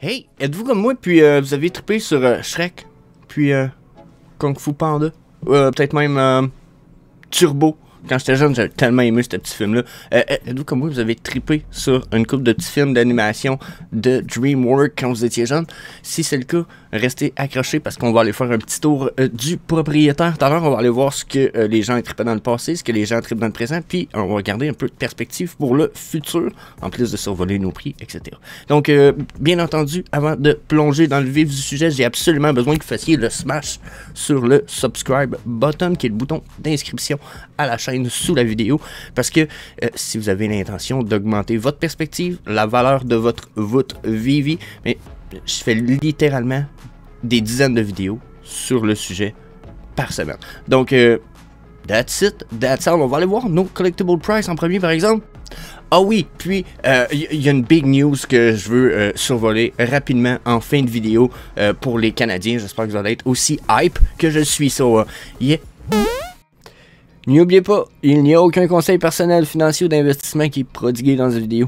Hey, êtes-vous comme moi, puis vous avez trippé sur Shrek, puis Kung Fu Panda, peut-être même Turbo. Quand j'étais jeune, j'avais tellement aimé ce petit film-là. Êtes-vous comme moi, vous avez trippé sur une couple de petits films d'animation de DreamWorks quand vous étiez jeune? Si c'est le cas, restez accrochés parce qu'on va aller faire un petit tour du propriétaire. Tout à l'heure, on va aller voir ce que les gens trippaient dans le passé, ce que les gens trippent dans le présent, puis on va regarder un peu de perspective pour le futur, en plus de survoler nos prix, etc. Donc, bien entendu, avant de plonger dans le vif du sujet, j'ai absolument besoin que vous fassiez le smash sur le subscribe button, qui est le bouton d'inscription à la chaîne sous la vidéo, parce que si vous avez l'intention d'augmenter votre perspective, la valeur de votre vie, mais je fais littéralement des dizaines de vidéos sur le sujet par semaine. Donc, that's it, that's all. On va aller voir nos collectible price en premier, par exemple. Ah oui, puis il y a une big news que je veux survoler rapidement en fin de vidéo pour les Canadiens. J'espère que vous allez être aussi hype que je suis. So, yeah. N'oubliez pas, il n'y a aucun conseil personnel, financier ou d'investissement qui est prodigué dans cette vidéo.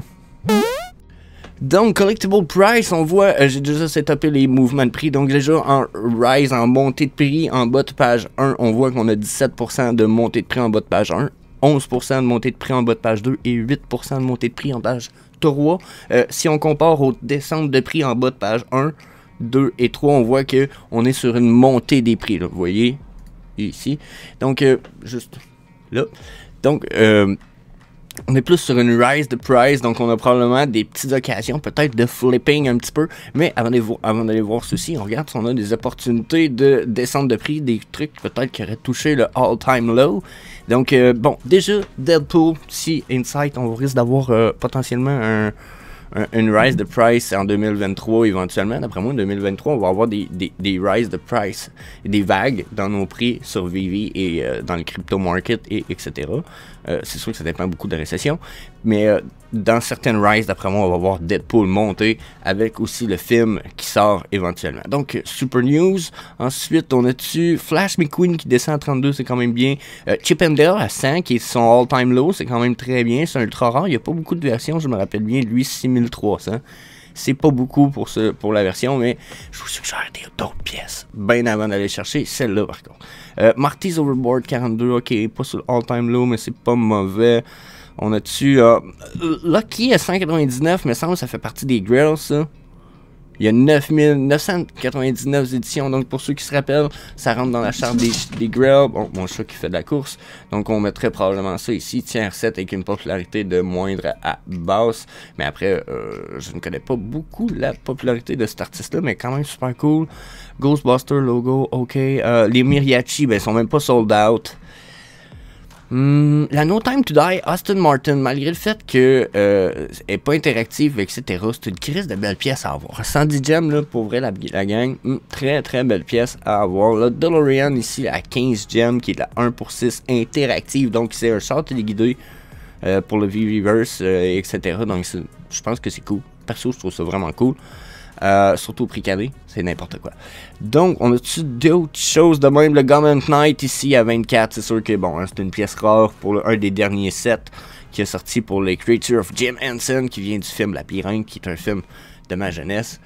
Donc, collectible price, on voit, j'ai déjà setupé les mouvements de prix. Donc, déjà en rise, en montée de prix, en bas de page 1, on voit qu'on a 17% de montée de prix en bas de page 1, 11% de montée de prix en bas de page 2 et 8% de montée de prix en page 3. Si on compare aux descentes de prix en bas de page 1, 2 et 3, on voit qu'on est sur une montée des prix, là, vous voyez, ici. Donc, juste là. Donc, on est plus sur une rise de price, donc on a probablement des petites occasions, peut-être de flipping un petit peu, mais avant d'aller voir ceci, on regarde si on a des opportunités de descente de prix, des trucs peut-être qui auraient touché le all-time low. Donc, bon, déjà, Deadpool, si Insight, on risque d'avoir potentiellement une rise de price en 2023 éventuellement. D'après moi, en 2023, on va avoir des rise de price, des vagues dans nos prix sur Vivi et dans le crypto market, etc. C'est sûr que ça dépend beaucoup de la récession, mais dans certaines rises, d'après moi, on va voir Deadpool monter avec aussi le film qui sort éventuellement. Donc, super news. Ensuite, on a-tu Flash McQueen qui descend à 32, c'est quand même bien. Chip and Dale à 100, qui est son all-time low, c'est quand même très bien. C'est un ultra rare. Il n'y a pas beaucoup de versions, je me rappelle bien. Lui, 6300. C'est pas beaucoup pour la version, mais je vous suggère d'autres pièces bien avant d'aller chercher celle-là, par contre. Marty's Overboard 42, ok, pas sur all-time low, mais c'est pas mauvais. On a-tu Lucky à 199, mais ça fait partie des grills, ça. Il y a 999 éditions, donc pour ceux qui se rappellent, ça rentre dans la charte des grills. Bon, mon chat qui fait de la course, donc on mettrait probablement ça ici, tiers 7 avec une popularité de moindre à basse. Mais après, je ne connais pas beaucoup la popularité de cet artiste-là, mais quand même super cool. Ghostbuster logo, ok. Les Mariachi, ben, sont même pas sold out. La No Time to Die, Aston Martin, malgré le fait que est pas interactive, etc., c'est une crise de belle pièce à avoir. 110 gems, là, pour vrai, la gang, très très belle pièce à avoir. Le DeLorean ici à 15 gems, qui est la 1/6 interactive, donc c'est un char téléguidé pour le V-Reverse, etc., donc je pense que c'est cool. Perso, je trouve ça vraiment cool. Surtout au prix cadet, c'est n'importe quoi. Donc, on a-tu d'autres choses de même? Le Government Knight ici à 24, c'est sûr que bon, hein, c'est une pièce rare pour un des derniers sets qui est sorti pour les Creatures of Jim Henson, qui vient du film Labyrinthe, qui est un film de ma jeunesse.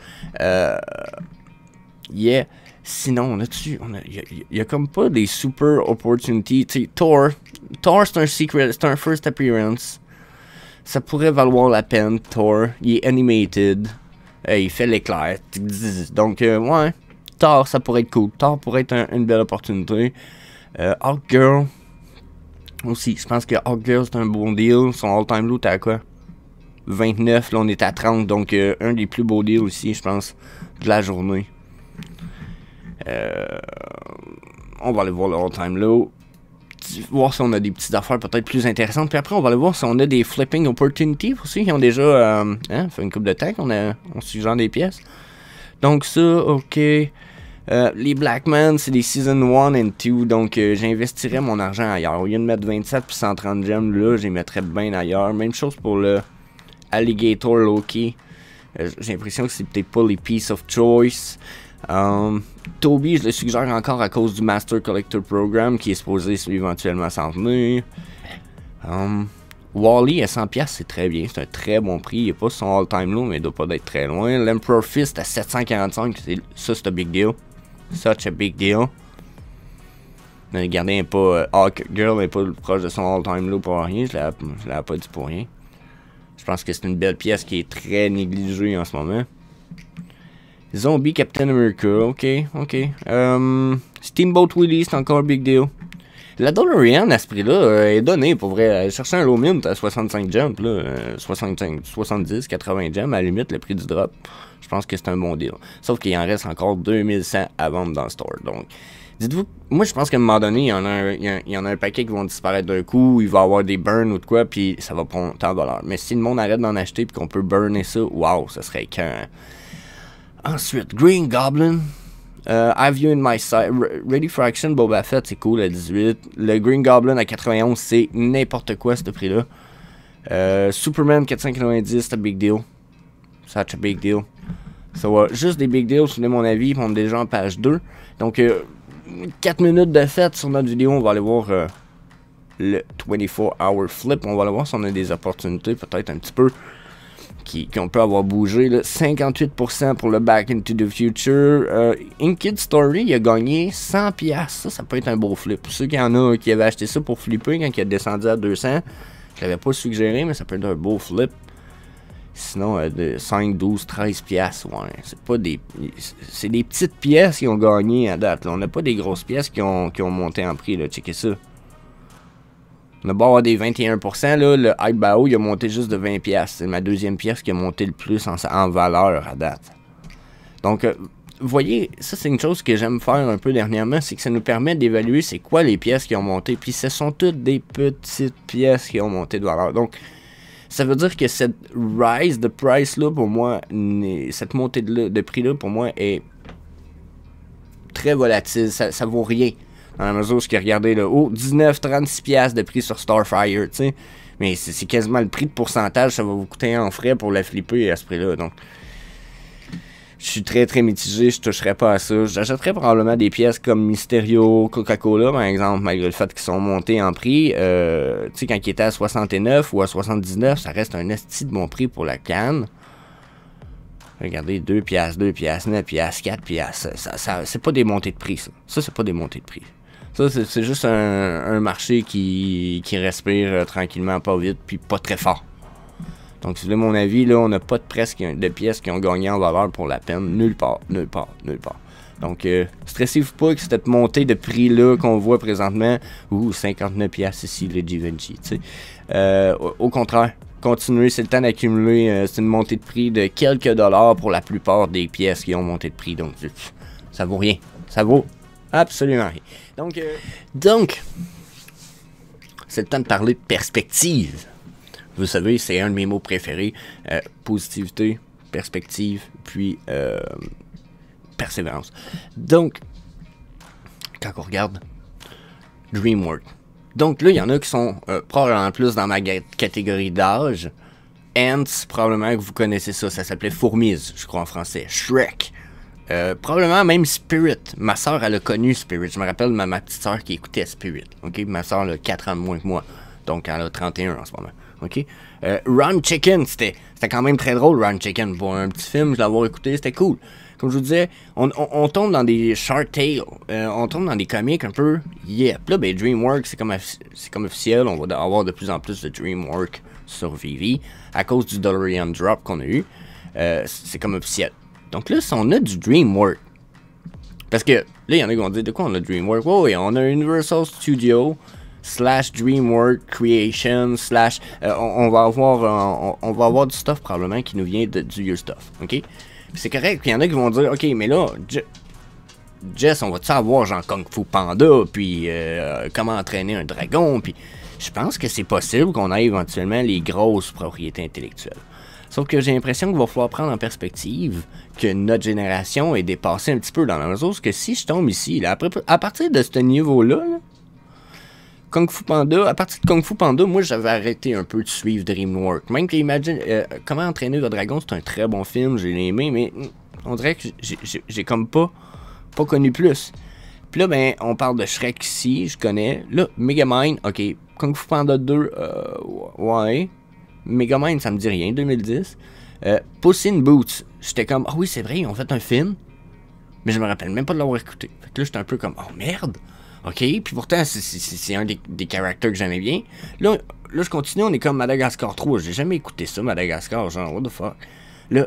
Yeah. Sinon, il y a comme pas des super opportunities. Tu sais, Thor, c'est un secret, c'est un first appearance. Ça pourrait valoir la peine, Thor. Il est animated. Il fait l'éclair. Donc, ouais. Thor, ça pourrait être cool. Thor pourrait être une belle opportunité. Hawkgirl. Aussi, je pense que Hawkgirl, c'est un bon deal. Son all-time low, t'es à quoi? 29, là, on est à 30. Donc, un des plus beaux deals aussi, je pense, de la journée. On va aller voir le all-time low. Voir si on a des petites affaires peut-être plus intéressantes. Puis après, on va aller voir si on a des flipping opportunities aussi qui ont déjà fait une couple de temps qu'on suggère des pièces. Donc ça, ok. Les Blackman, c'est des Season 1 et 2. Donc j'investirais mon argent ailleurs. Au lieu de mettre 27 puis 130 gemmes, là, j'y mettrais bien ailleurs. Même chose pour le Alligator Loki. J'ai l'impression que c'est peut-être pas les Piece of Choice. Toby, je le suggère encore à cause du Master Collector Program qui est supposé éventuellement s'en venir. Wall-E à 100$, c'est très bien. C'est un très bon prix. Il n'est pas son all-time low, mais il doit pas être très loin. L'Emperor Fist à 745$, ça c'est un big deal. Such a big deal. Mais regardez, n'est pas Hawk Girl n'est pas proche de son all-time low pour rien. Je l'avais pas dit pour rien. Je pense que c'est une belle pièce qui est très négligée en ce moment. Zombie Captain America, ok. Steamboat Willie, c'est encore un big deal. La DeLorean à ce prix-là est donnée pour vrai. Chercher un low mint à 65 jump, là, 70, 80 jump, à la limite le prix du drop. Je pense que c'est un bon deal. Sauf qu'il en reste encore 2100 à vendre dans le store. Donc, dites-vous, moi je pense qu'à un moment donné, il y en a un paquet qui vont disparaître d'un coup, il va y avoir des burns ou de quoi, puis ça va prendre tant de valeur. Mais si le monde arrête d'en acheter puis qu'on peut burner ça, waouh, ça serait écœurant. Ensuite, Green Goblin. Have You in My Sight. Ready for Action, Boba Fett, c'est cool à 18. Le Green Goblin à 91, c'est n'importe quoi, ce prix-là. Superman 490, c'est un big deal. Such a big deal. Ça va juste des big deals, c'est mon avis, on est déjà en page 2. Donc, 4 minutes de fête sur notre vidéo, on va aller voir le 24-hour flip. On va aller voir si on a des opportunités, peut-être un petit peu. Qu'on peut avoir bougé, là. 58% pour le Back into the Future. Inked Story, il a gagné 100$. Ça peut être un beau flip. Pour ceux qui en a qui avaient acheté ça pour flipper quand il a descendu à 200, je l'avais pas suggéré, mais ça peut être un beau flip. Sinon, de 5, 12, 13$, ouais. C'est pas des. C'est des petites pièces qui ont gagné à date. Là. On n'a pas des grosses pièces qui ont monté en prix, là. Checkez ça. On a beau avoir des 21%, là, le Hype Bao, il a monté juste de 20$. C'est ma deuxième pièce qui a monté le plus en valeur à date. Donc, vous voyez, ça c'est une chose que j'aime faire un peu dernièrement, c'est que ça nous permet d'évaluer c'est quoi les pièces qui ont monté. Puis ce sont toutes des petites pièces qui ont monté de valeur. Donc, ça veut dire que cette rise de price là, pour moi, cette montée de prix là, pour moi, est très volatile. Ça vaut rien. Dans la mesure où je regardais là, 19-36$ de prix sur Starfire, tu sais. Mais c'est quasiment le prix de pourcentage, ça va vous coûter en frais pour la flipper à ce prix-là. Donc, je suis très très mitigé, je toucherais pas à ça. J'achèterais probablement des pièces comme Mysterio, Coca-Cola, par exemple, malgré le fait qu'ils sont montés en prix. Tu sais, quand ils étaient à 69 ou à 79, ça reste un esti de bon prix pour la canne. Regardez, 2$, 2$, 9$, 4$. C'est pas des montées de prix, ça. Ça, c'est pas des montées de prix. Ça, c'est juste un marché qui respire tranquillement, pas vite, puis pas très fort. Donc, si vous voulez mon avis, là, on n'a pas de pièces qui ont gagné en valeur pour la peine. Nulle part. Donc, stressez-vous pas que cette montée de prix-là qu'on voit présentement, 59$ ici, le Givenchy, tu sais. Au contraire, continuez, c'est le temps d'accumuler. C'est une montée de prix de quelques dollars pour la plupart des pièces qui ont monté de prix. Donc, ça vaut rien. Ça vaut absolument rien. Donc, c'est le temps de parler de perspective. Vous savez, c'est un de mes mots préférés. Positivité, perspective, puis persévérance. Donc, quand on regarde DreamWorks. Donc là, il y en a qui sont probablement plus dans ma catégorie d'âge. Ants, probablement que vous connaissez ça. Ça s'appelait Fourmise, je crois en français. Shrek. Probablement même Spirit. Ma soeur, elle a connu Spirit. Je me rappelle ma petite soeur qui écoutait Spirit. Ok, ma soeur a 4 ans de moins que moi. Donc elle a 31 en ce moment. Ok. Run Chicken, c'était quand même très drôle, Run Chicken. Pour un petit film, je l'avais écouté, c'était cool. Comme je vous disais, on tombe dans des Shark Tale. On tombe dans des comics un peu. Yeah. Puis là, ben, DreamWorks, c'est comme officiel. On va avoir de plus en plus de DreamWorks sur Vivi. À cause du DeLorean Drop qu'on a eu. C'est comme officiel. Donc là, si on a du DreamWorks, parce que là, il y en a qui vont dire de quoi on a DreamWorks. Oh, oui, on a Universal Studios / DreamWorks Creation / on va avoir du stuff probablement qui nous vient du vieux stuff. Ok? C'est correct. Puis il y en a qui vont dire, ok, mais là, Jess, on va-tu avoir genre Kung Fu Panda, puis comment entraîner un dragon, puis je pense que c'est possible qu'on ait éventuellement les grosses propriétés intellectuelles. Sauf que j'ai l'impression qu'il va falloir prendre en perspective que notre génération est dépassée un petit peu dans la mesure que si je tombe ici, là, à partir de ce niveau-là, Kung Fu Panda, à partir de Kung Fu Panda, moi j'avais arrêté un peu de suivre DreamWorks. Même que Imagine, Comment entraîner le dragon, c'est un très bon film, j'ai aimé, mais on dirait que j'ai comme pas connu plus. Puis là, ben, on parle de Shrek ici, je connais. Là, Megamind, ok, Kung Fu Panda 2, ouais. Megamind, ça me dit rien, 2010. Puss in Boots, j'étais comme, ah oui, c'est vrai, ils ont fait un film, mais je me rappelle même pas de l'avoir écouté. Fait que là, j'étais un peu comme, oh merde, ok, puis pourtant, c'est un des caractères que j'aimais bien. Là, je continue, on est comme Madagascar 3, j'ai jamais écouté ça, Madagascar, genre, what the fuck. Là,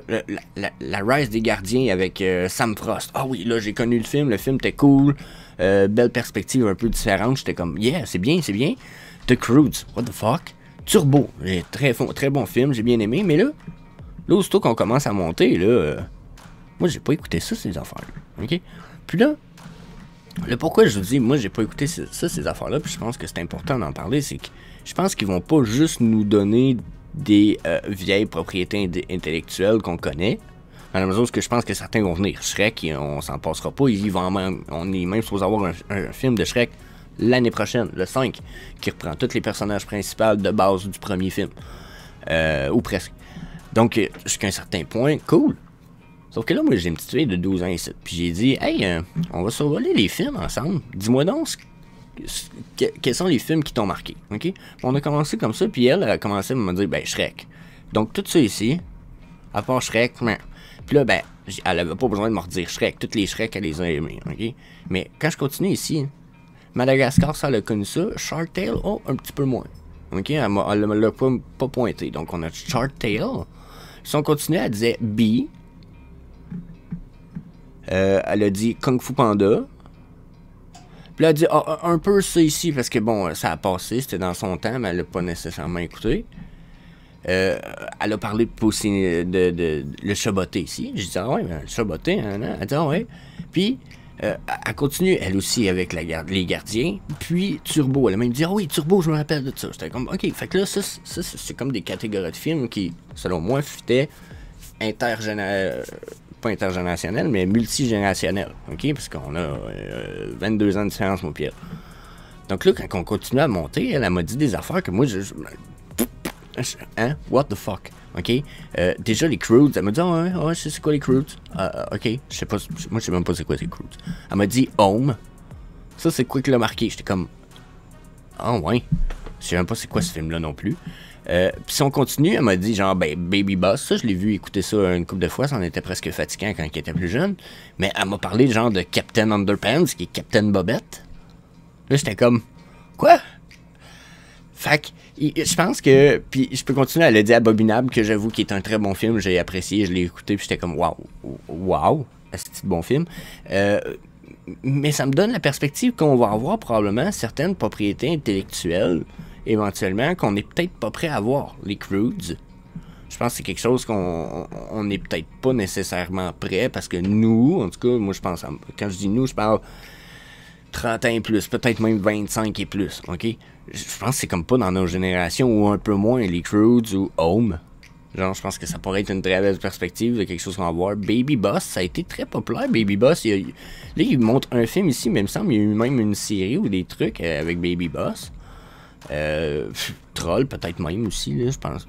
la Rise des Gardiens avec Sam Frost. Ah oui, là, j'ai connu le film était cool, belle perspective un peu différente, j'étais comme, yeah, c'est bien. The Croods, what the fuck. Turbo, très bon film, j'ai bien aimé, mais là, aussitôt qu'on commence à monter, là, moi j'ai pas écouté ça, ces affaires-là, ok? Puis là, le pourquoi je vous dis, moi j'ai pas écouté ça, ces affaires-là, puis je pense que c'est important d'en parler, c'est que je pense qu'ils vont pas juste nous donner des vieilles propriétés intellectuelles qu'on connaît, dans la mesure où je pense que certains vont venir. Shrek, on s'en passera pas, on est même supposé avoir un film de Shrek l'année prochaine, le 5, qui reprend tous les personnages principaux de base du premier film. Ou presque. Donc, jusqu'à un certain point, cool. Sauf que là, moi, j'ai une petite fille de 12 ans ici. Puis j'ai dit, hey, on va survoler les films ensemble. Dis-moi donc quels sont les films qui t'ont marqué. OK? On a commencé comme ça, puis elle a commencé à me dire, ben, Shrek. Donc, tout ça ici, à part Shrek, puis là, ben, elle avait pas besoin de me redire Shrek. Toutes les Shrek, elle les a aimés. OK? Mais quand je continue ici, Madagascar, ça, elle a connu ça. Shark Tale, oh, un petit peu moins. Ok, elle me l'a pas pointé. Donc, on a Shark Tale. Si on continue, elle disait B. Elle a dit Kung Fu Panda. Puis là, elle a dit un peu ça ici, parce que bon, ça a passé, c'était dans son temps, mais elle l'a pas nécessairement écouté. Elle a parlé de le chaboté ici. J'ai dit, ah ouais, le chaboté, hein, hein. Elle a dit, ah ouais. Puis, elle continue, elle aussi, avec les gardiens. Puis, Turbo, elle a même dit, ah oui, Turbo, je me rappelle de ça. J'étais comme, ok, fait que là, ça c'est comme des catégories de films qui, selon moi, fitaient pas intergénérationnel, mais multigénérationnel. Ok, parce qu'on a 22 ans de différence, mon Pierre. Donc là, quand on continue à monter, elle m'a dit des affaires que moi, hein? What the fuck? OK? Déjà, les Croods, elle m'a dit, oh, ouais, c'est quoi les Croods? OK, je sais pas, moi, je sais même pas c'est quoi les Croods. Elle m'a dit, Home. Ça, c'est quoi qui l'a marqué? J'étais comme, ah, ouais. Je sais même pas c'est quoi ce film-là non plus. Puis si on continue, elle m'a dit, genre, ben, Baby Boss. Ça, je l'ai vu écouter ça une couple de fois. Ça en était presque fatigant quand il était plus jeune. Mais elle m'a parlé, genre, de Captain Underpants, qui est Captain Bobette. Là, j'étais comme, quoi? Fait que, je pense que, puis je peux continuer, elle a dit Abominable, que j'avoue qu'il est un très bon film, j'ai apprécié, je l'ai écouté, puis j'étais comme wow, c'est un bon film. Mais ça me donne la perspective qu'on va avoir probablement certaines propriétés intellectuelles, éventuellement, qu'on n'est peut-être pas prêt à avoir, les Croods. Je pense que c'est quelque chose qu'on n'est peut-être pas nécessairement prêt, parce que nous, en tout cas, moi je pense, quand je dis nous, je parle 30 ans et plus, peut-être même 25 et plus, ok? Je pense que c'est comme pas dans nos générations, ou un peu moins, les Croods ou Home. Genre, je pense que ça pourrait être une très belle perspective de quelque chose qu'on va voir. Baby Boss, ça a été très populaire, Baby Boss. Là, il montre un film ici, mais il me semble qu'il y a eu même une série ou des trucs avec Baby Boss. Troll, peut-être même aussi, là, je pense.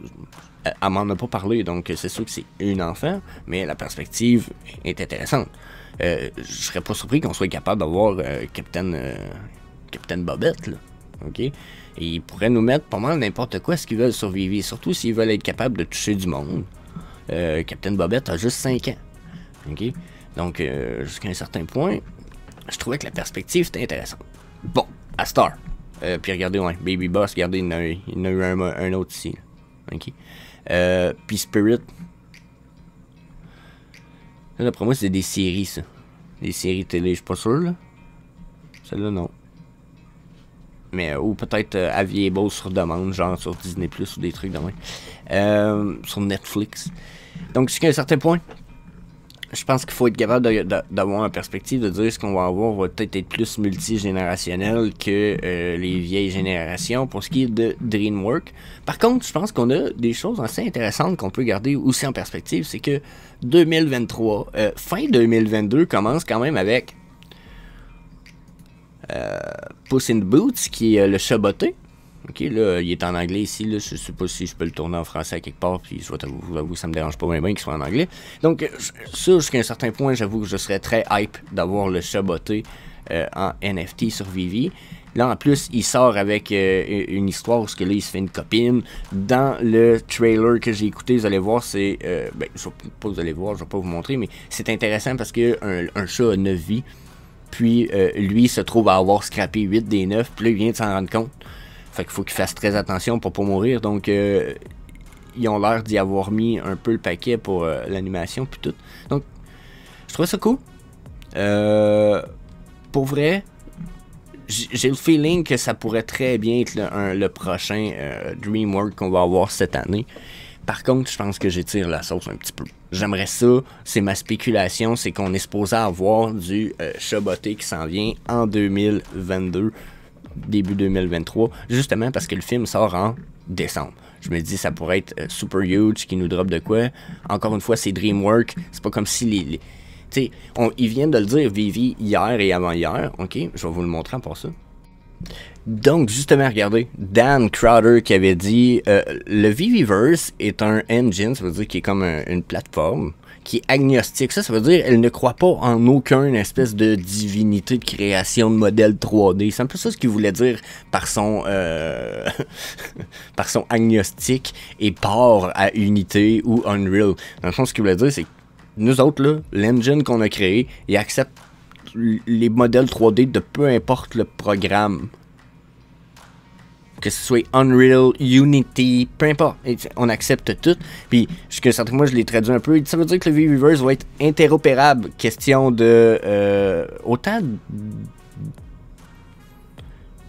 Elle m'en a pas parlé, donc c'est sûr que c'est une enfant, mais la perspective est intéressante. Je serais pas surpris qu'on soit capable d'avoir Captain Bobette, là. OK? Et ils pourraient nous mettre pas mal n'importe quoi ce qu'ils veulent survivre, surtout s'ils veulent être capables de toucher du monde. Captain Bobette a juste 5 ans. OK? Donc, jusqu'à un certain point, je trouvais que la perspective était intéressante. Bon, à Star. Puis regardez, ouais, Baby Boss, regardez, il y en a eu un autre ici. Là. OK? Puis Spirit. Là, d'après moi, c'est des séries, ça. Des séries télé, je suis pas sûr, là. Celle-là, non. Mais, ou peut-être Available sur demande, genre sur Disney Plus ou des trucs de même. Sur Netflix. Donc, jusqu'à un certain point, je pense qu'il faut être capable d'avoir une perspective de dire ce qu'on va avoir va peut-être être plus multigénérationnel que les vieilles générations pour ce qui est de DreamWorks. Par contre, je pense qu'on a des choses assez intéressantes qu'on peut garder aussi en perspective. C'est que 2023, fin 2022 commence quand même avec Puss in Boots, qui est le chaboté. Ok, là, il est en anglais ici, là, je sais pas si je peux le tourner en français à quelque part, puis je vous avoue, ça me dérange pas bien qu'il soit en anglais. Donc, ça, jusqu'à un certain point, j'avoue que je serais très hype d'avoir le chaboté en NFT sur Vivi. Là, en plus, il sort avec une histoire où là, il se fait une copine. Dans le trailer que j'ai écouté, vous allez voir, c'est... ben, je vais pas vous allez voir, je vais pas vous montrer, mais c'est intéressant parce que un chat a 9 vies. Puis, lui, se trouve à avoir scrappé 8 des 9. Puis là, il vient de s'en rendre compte. Fait qu'il faut qu'il fasse très attention pour pas mourir. Donc, ils ont l'air d'y avoir mis un peu le paquet pour l'animation puis tout. Donc, je trouve ça cool. Pour vrai, j'ai le feeling que ça pourrait très bien être le prochain DreamWorks qu'on va avoir cette année. Par contre, je pense que j'étire la sauce un petit peu. J'aimerais ça, c'est ma spéculation, c'est qu'on est supposé avoir du Chaboté qui s'en vient en 2022, début 2023, justement parce que le film sort en décembre. Je me dis, ça pourrait être super huge, qui nous drop de quoi. Encore une fois, c'est DreamWorks, c'est pas comme si tu sais, ils viennent de le dire, Vivi, hier et avant-hier. Ok, je vais vous le montrer pour ça. Donc, justement, regardez, Dan Crowder qui avait dit le Viviverse est un engine, ça veut dire qu'il est comme une plateforme qui est agnostique. Ça veut dire qu'elle ne croit pas en aucune espèce de divinité de création de modèle 3D. C'est un peu ça ce qu'il voulait dire par son, par son agnostique et part à Unity ou Unreal. Dans le fond, ce qu'il voulait dire, c'est que nous autres, là, l'engine qu'on a créé, il accepte les modèles 3D de peu importe le programme. Que ce soit Unreal, Unity, peu importe. On accepte tout. Puis, jusqu'à un certain moment, je l'ai traduit un peu. Ça veut dire que le Viviverse va être interopérable. Question de... autant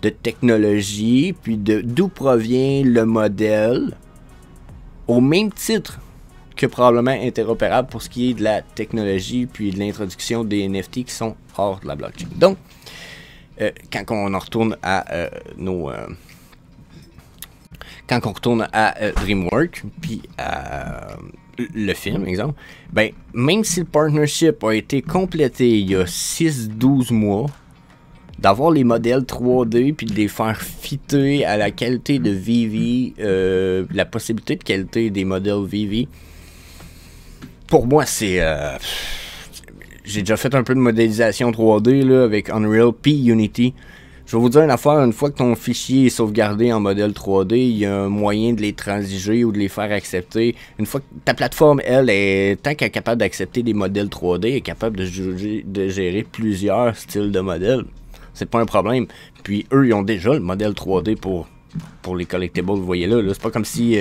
de technologie, puis d'où provient le modèle, au même titre que probablement interopérable pour ce qui est de la technologie puis de l'introduction des NFT qui sont hors de la blockchain. Donc, quand on en retourne à quand on retourne à DreamWorks puis à le film, exemple, ben, même si le partnership a été complété il y a 6-12 mois, d'avoir les modèles 3D puis de les faire fitter à la qualité de Vivi, la possibilité de qualité des modèles Vivi, pour moi, c'est... j'ai déjà fait un peu de modélisation 3D là, avec Unreal puis Unity. Je vais vous dire une affaire, une fois que ton fichier est sauvegardé en modèle 3D, il y a un moyen de les transiger ou de les faire accepter. Une fois que ta plateforme, elle, tant qu'elle est capable d'accepter des modèles 3D, elle est capable de gérer plusieurs styles de modèles. C'est pas un problème. Puis eux, ils ont déjà le modèle 3D pour les collectibles, vous voyez là. C'est pas comme si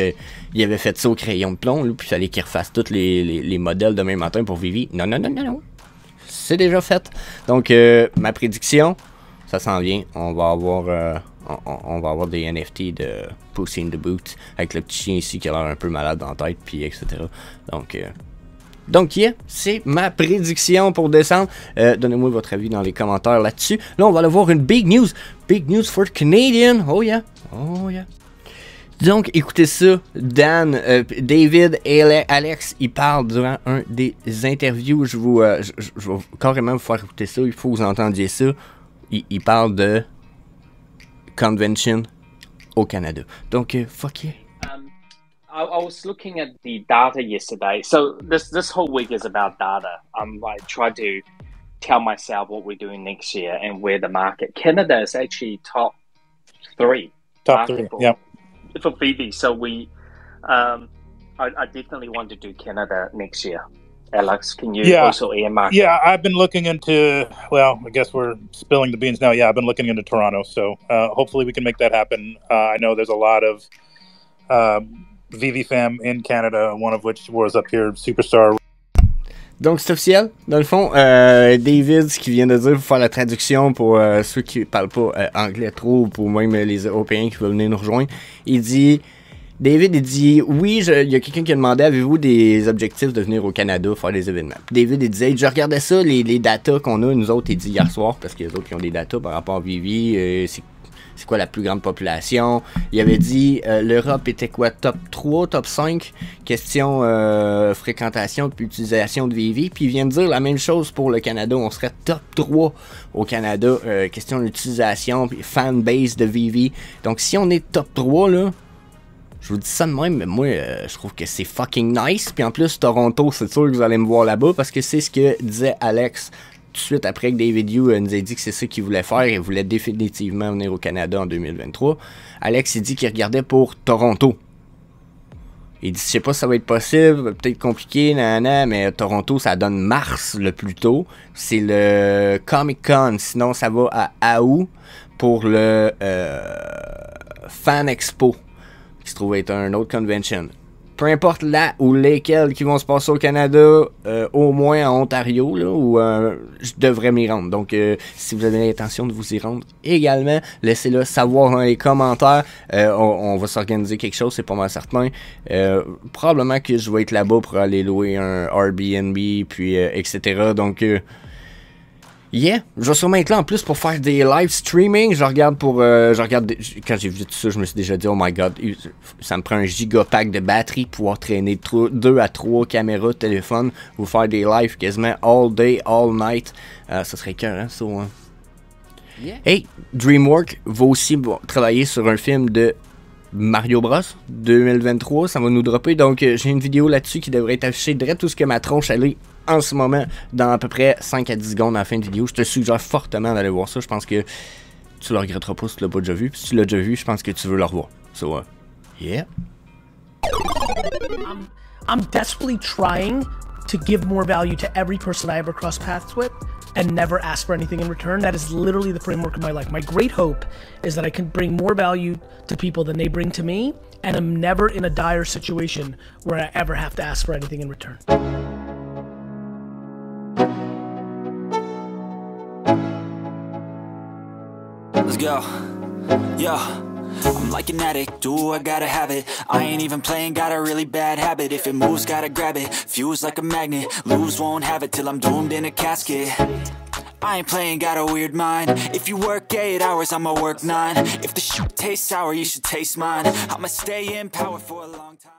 ils avaient fait ça au crayon de plomb, là, puis il fallait qu'ils refassent tous les modèles demain matin pour Vivi. Non, non, non, non, non. C'est déjà fait. Donc, ma prédiction, ça s'en vient. On va avoir des NFT de Puss in the Boot avec le petit chien ici qui a l'air un peu malade dans la tête, puis etc. Donc, yeah, c'est ma prédiction pour décembre. Donnez-moi votre avis dans les commentaires là-dessus. Là, on va aller voir une big news. Big news for Canadian. Oh yeah. Oh yeah. Donc, écoutez ça. David et Alex, ils parlent durant un des interviews. Je vais carrément vous faire écouter ça. Il faut que vous entendiez ça. Ils parlent de convention au Canada. Donc, fuck yeah. I was looking at the data yesterday. So this whole week is about data. I'm like trying to tell myself what we're doing next year and where the market. Canada is actually top 3. Top 3, yeah. For Phoebe. So I definitely want to do Canada next year. Alex, can you also earmark? Yeah, I've been looking into, well, I guess we're spilling the beans now. Yeah, I've been looking into Toronto. So hopefully we can make that happen. I know there's a lot of VVFam in Canada, one of which was up here, Superstar. Donc c'est officiel, dans le fond, David, ce qu'il vient de dire pour faire la traduction pour ceux qui parlent pas anglais trop, ou pour même les Européens qui veulent venir nous rejoindre, David il dit, oui, il y a quelqu'un qui a demandé, avez-vous des objectifs de venir au Canada faire des événements? Puis David il disait, je regardais ça, les datas qu'on a, nous autres, il dit hier soir, parce que les autres qui ont des datas par rapport à Vivi, c'est quoi la plus grande population. Il avait dit l'Europe était quoi, top 3, top 5, question fréquentation puis utilisation de Vivi. Puis il vient de dire la même chose pour le Canada, on serait top 3 au Canada, question d'utilisation puis fanbase de Vivi. Donc si on est top 3 là, je vous dis ça de même, mais moi je trouve que c'est fucking nice. Puis en plus Toronto, c'est sûr que vous allez me voir là-bas parce que c'est ce que disait Alex. de suite après que David Yu nous ait dit que c'est ça qu'il voulait faire, il voulait définitivement venir au Canada en 2023, Alex il dit qu'il regardait pour Toronto. Il dit, je sais pas si ça va être possible, peut-être compliqué, mais Toronto, ça donne mars le plus tôt. C'est le Comic-Con, sinon ça va à août pour le Fan Expo, qui se trouve être un autre convention. Peu importe là ou lesquels qui vont se passer au Canada, au moins en Ontario, là, où je devrais m'y rendre. Donc, si vous avez l'intention de vous y rendre également, laissez-le savoir dans les commentaires. On va s'organiser quelque chose, c'est pas mal certain. Probablement que je vais être là-bas pour aller louer un Airbnb, puis etc. Donc, yeah, je vais sûrement être là en plus pour faire des live streaming. Je regarde quand j'ai vu tout ça, je me suis déjà dit, oh my god, ça me prend un gigapack de batterie pour pouvoir traîner 2 à 3 caméras de téléphone, vous faire des lives quasiment all day, all night. Ça serait écœurant, ça. Hein? Yeah. Hey, DreamWorks va aussi travailler sur un film de Mario Bros 2023, ça va nous dropper. Donc, j'ai une vidéo là-dessus qui devrait être affichée direct tout ce que ma tronche allait en ce moment, dans à peu près 5 à 10 secondes à la fin de vidéo. Je te suggère fortement d'aller voir ça. Je pense que tu le regretteras pas si tu l'as pas déjà vu. Puis si tu l'as déjà vu, je pense que tu veux le revoir. So, yeah. I'm desperately trying to give more value to every person I ever cross paths with and never ask for anything in return. That is literally the framework of my life. My great hope is that I can bring more value to people than they bring to me, and I'm never in a dire situation where I ever have to ask for anything in return. Let's go. Yo, I'm like an addict, do I gotta have it. I ain't even playing, got a really bad habit. If it moves, gotta grab it, fuse like a magnet. Lose, won't have it till I'm doomed in a casket. I ain't playing, got a weird mind. If you work 8 hours, I'ma work 9. If the shit tastes sour, you should taste mine. I'ma stay in power for a long time.